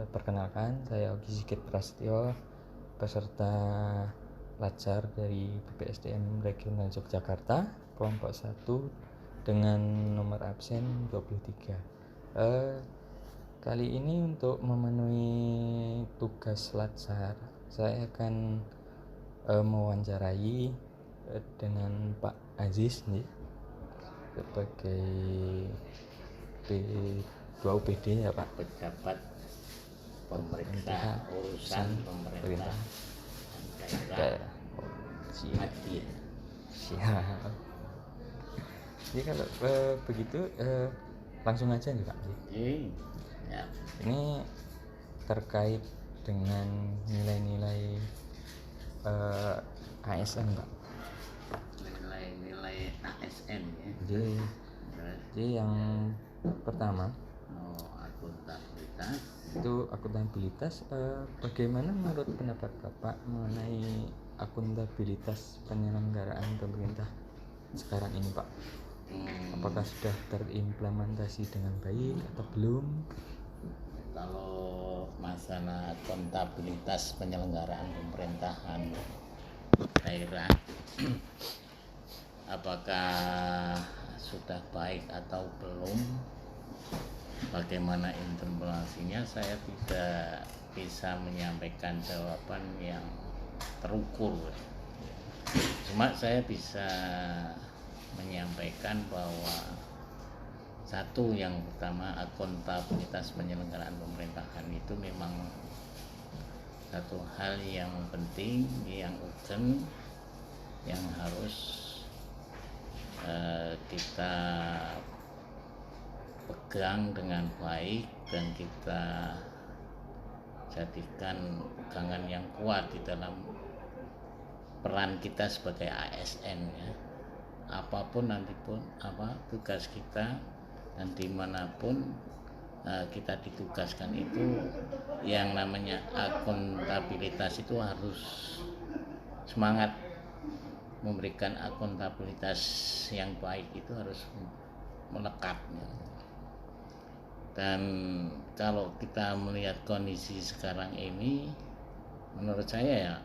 Perkenalkan, saya Ogi Sigit Prasetyo, peserta Lajar dari BPSDM Regional Yogyakarta, kelompok 1 dengan nomor absen 23. Kali ini untuk memenuhi tugas Lajar, saya akan mewawancarai dengan Pak Aziz nih, sebagai Ketua UPD ya Pak, pejabat pemerintah urusan pemerintah daerah hadir. Siap. Jadi kalau begitu langsung aja nih Pak. Ya. Ini terkait dengan nilai-nilai ASN Pak. Nilai-nilai ASN ya. Jadi yang pertama akuntabilitas. Itu akuntabilitas. Bagaimana menurut pendapat Bapak mengenai akuntabilitas penyelenggaraan pemerintah sekarang ini Pak? Apakah sudah terimplementasi dengan baik atau belum? Kalau masalah akuntabilitas penyelenggaraan pemerintahan daerah, apakah sudah baik atau belum, bagaimana implementasinya, saya tidak bisa menyampaikan jawaban yang terukur. Cuma saya bisa menyampaikan bahwa satu, yang pertama, akuntabilitas penyelenggaraan pemerintahan itu memang satu hal yang penting, yang urgent, yang harus kita pegang dengan baik dan kita jadikan pegangan yang kuat di dalam peran kita sebagai ASN ya. Apapun nanti pun tugas kita dan dimanapun kita ditugaskan, itu yang namanya akuntabilitas itu harus semangat memberikan akuntabilitas yang baik, itu harus melekat ya. Dan kalau kita melihat kondisi sekarang ini, menurut saya ya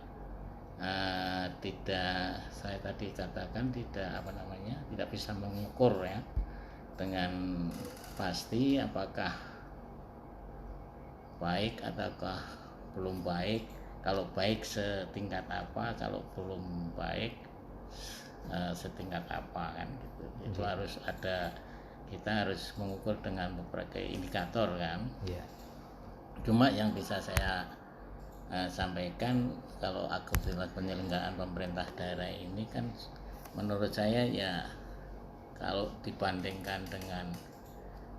saya tadi katakan tidak bisa mengukur ya dengan pasti apakah baik ataukah belum baik. Kalau baik setingkat apa, kalau belum baik setingkat apa kan gitu. Itu harus ada, kita harus mengukur dengan beberapa indikator kan. Cuma yang bisa saya sampaikan, kalau akuntabilitas penyelenggaraan pemerintah daerah ini kan menurut saya ya, kalau dibandingkan dengan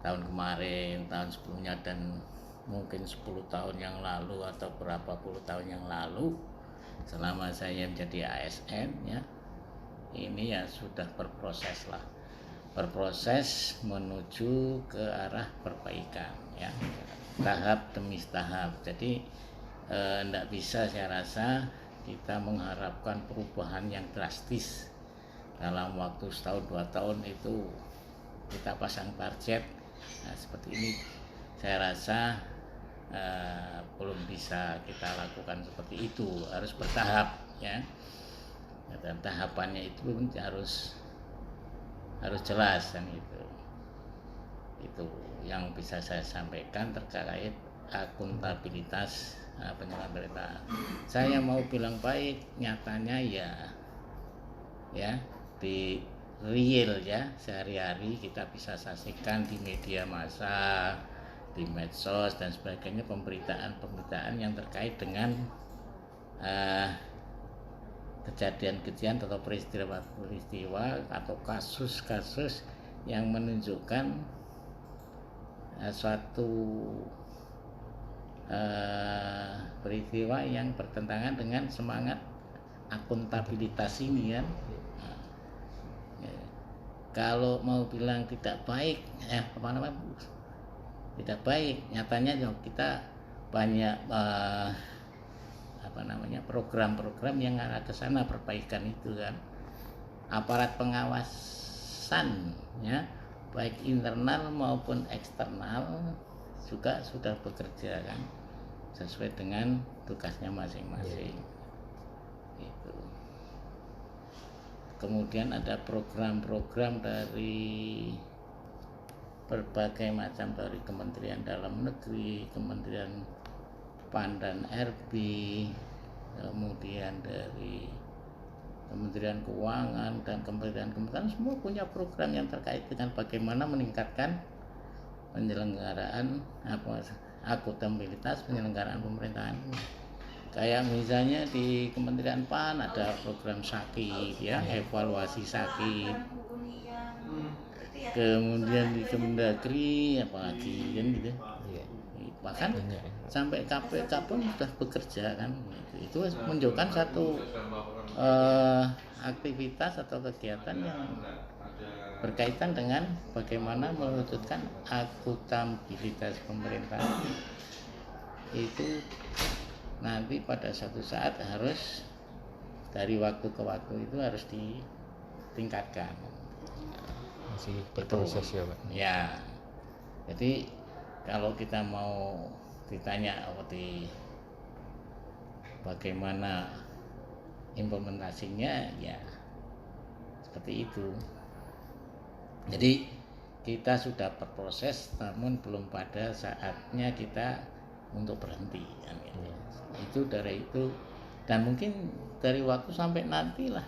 tahun kemarin, tahun sebelumnya, dan mungkin 10 tahun yang lalu atau berapa puluh tahun yang lalu, selama saya menjadi ASN ya, ini ya sudah berproses menuju ke arah perbaikan ya, tahap demi tahap. Jadi tidak bisa, saya rasa, kita mengharapkan perubahan yang drastis dalam waktu setahun 2 tahun itu kita pasang target seperti ini. Saya rasa belum bisa kita lakukan seperti itu, harus bertahap ya. Dan tahapannya itu harus jelas kan itu. Itu yang bisa saya sampaikan terkait akuntabilitas penyelenggaraan pemerintahan. Saya mau bilang baik, nyatanya ya di real ya, sehari-hari kita bisa saksikan di media massa, di medsos dan sebagainya, pemberitaan yang terkait dengan kejadian-kejadian atau peristiwa atau kasus-kasus yang menunjukkan suatu peristiwa yang bertentangan dengan semangat akuntabilitas ini kan. Kalau mau bilang tidak baik tidak baik, nyatanya kita banyak program-program yang arah ke sana, perbaikan itu kan. Aparat pengawasan ya, baik internal maupun eksternal juga sudah bekerja kan. sesuai dengan tugasnya masing-masing. Itu. Kemudian ada program-program dari berbagai macam, dari Kementerian Dalam Negeri, Kementerian PAN dan RB, kemudian dari Kementerian Keuangan dan kementerian semua punya program yang terkait dengan bagaimana meningkatkan penyelenggaraan akuntabilitas penyelenggaraan pemerintahan. Kayak misalnya di Kementerian PAN ada program sakit ya, evaluasi sakit. Kemudian di Kemendagri apalagi kan gitu. Bahkan sampai KPK pun sudah bekerja kan. Itu menunjukkan satu aktivitas atau kegiatan yang berkaitan dengan bagaimana mewujudkan akuntabilitas pemerintahan. Itu nanti pada suatu saat harus dari waktu ke waktu itu harus ditingkatkan. Masih berproses ya Pak? Ya, jadi kalau kita mau ditanya bagaimana implementasinya, ya seperti itu. Jadi kita sudah berproses, namun belum pada saatnya kita untuk berhenti. Itu dari itu, dan mungkin dari waktu sampai nantilah,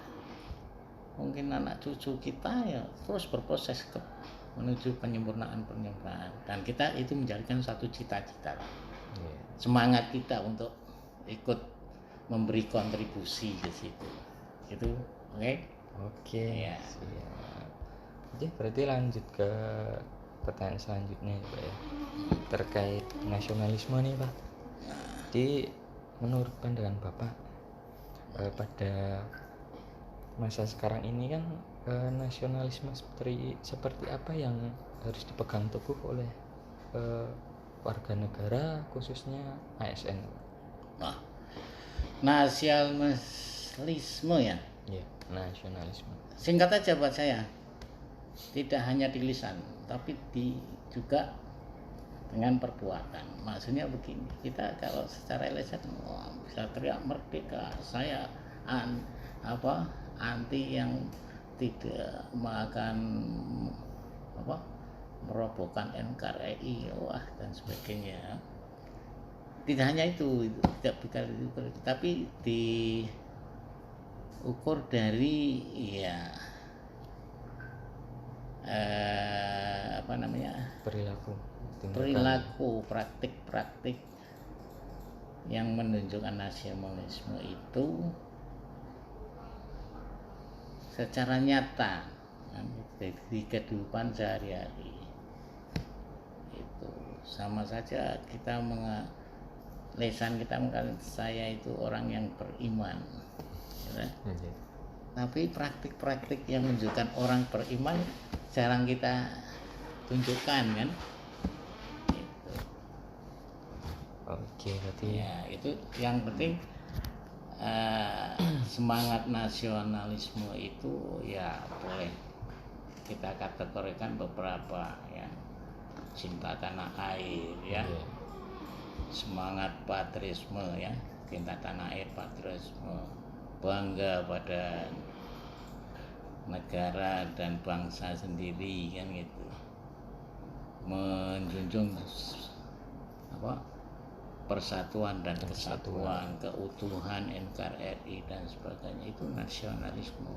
mungkin anak cucu kita ya terus berproses menuju penyempurnaan, dan kita itu menjadikan satu cita-cita, semangat kita untuk ikut memberi kontribusi ke situ. Itu oke. Ya. Oke, berarti lanjut ke pertanyaan selanjutnya Pak ya, terkait nasionalisme nih Pak. Jadi menurut pandangan Bapak pada masa sekarang ini kan nasionalisme seperti apa yang harus dipegang teguh oleh warga negara, khususnya ASN? Nah, nasionalisme ya? Iya, nasionalisme. Singkat aja buat saya, tidak hanya di lisan, tapi juga dengan perbuatan. Maksudnya begini, kita kalau secara lisan bisa teriak merdeka, saya anti yang tidak akan merobohkan NKRI dan sebagainya. Tidak hanya itu tidak bukan itu, tapi diukur dari perilaku, praktik-praktik yang menunjukkan nasionalisme itu secara nyata di kehidupan sehari-hari. Itu sama saja kita lisan kita mengatakan saya itu orang yang beriman, ya. Tapi praktik-praktik yang menunjukkan orang beriman jarang kita tunjukkan kan. Oke, berarti ya itu yang penting. Semangat nasionalisme itu ya boleh kita kategorikan beberapa ya, cinta tanah air ya, semangat patriotisme ya, cinta tanah air, patriotisme, bangga pada negara dan bangsa sendiri kan gitu, menjunjung persatuan dan kesatuan, keutuhan NKRI dan sebagainya, itu nasionalisme.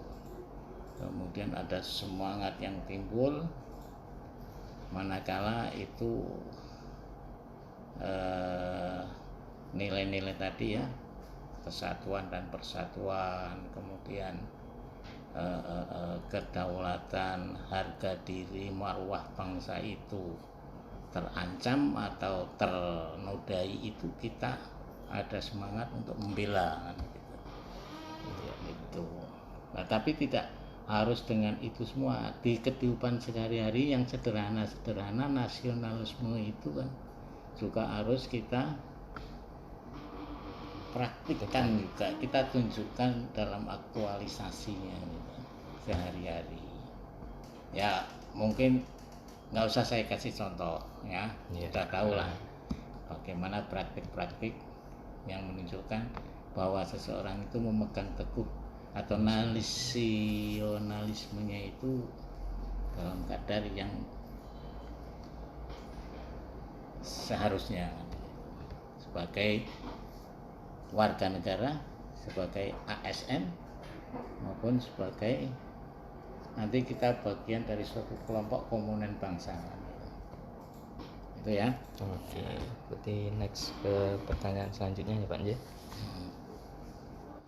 Kemudian ada semangat yang timbul manakala itu nilai-nilai tadi ya, kesatuan dan persatuan, kemudian kedaulatan, harga diri, marwah bangsa itu terancam atau ternodai, itu kita ada semangat untuk membela gitu. Ya, itu. Nah, tapi tidak harus dengan itu semua. Di kehidupan sehari-hari yang sederhana-sederhana, nasionalisme itu kan juga harus kita praktikkan juga, kita tunjukkan dalam aktualisasinya gitu, sehari-hari. Ya mungkin nggak usah saya kasih contoh ya, udah tahu lah bagaimana praktik-praktik yang menunjukkan bahwa seseorang itu memegang teguh atau nasionalismenya itu dalam kadar yang seharusnya sebagai warga negara, sebagai ASN maupun sebagai nanti kita bagian dari suatu kelompok komponen bangsa. Itu ya. Oke, berarti next ke pertanyaan selanjutnya ya Pak Nje.